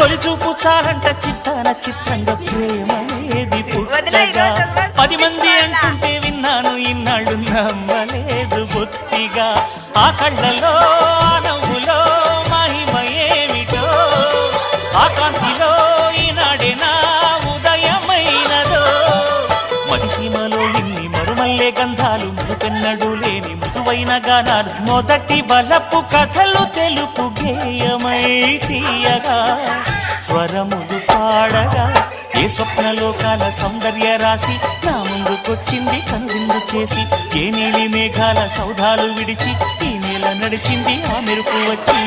తొలి చూపు చాలంట చిత్తాన చిత్రంగా ప్రేమనేది పుట్టగా 10 మంది అంటుంటే విన్నాను ఇన్నాళ్ళు నమ్మలేదు బొత్తిగా ఆ కళ్ళలో ఆ నవ్వులో మహిమ ఏమిటో ఆ కాంతిలో ఈనాడే నా ఉదయమైనదో మదిసీమలో ఇన్ని మరుమల్లే గంధాలు మురుపెన్నడు లేని మృదువైన గానాలు మొదటి బలపు కథలు తెలుపు గేయమై తీయగా స్వరములు పాడగా ఏ స్వప్నలోకాల సౌందర్య రాసి నా ముందుకొచ్చింది కనువిందు చేసి ఏ నీలి మేఘాల సౌధాలు విడిచి ఈ నేల నడిచింది ఆ మెరుపు వచ్చి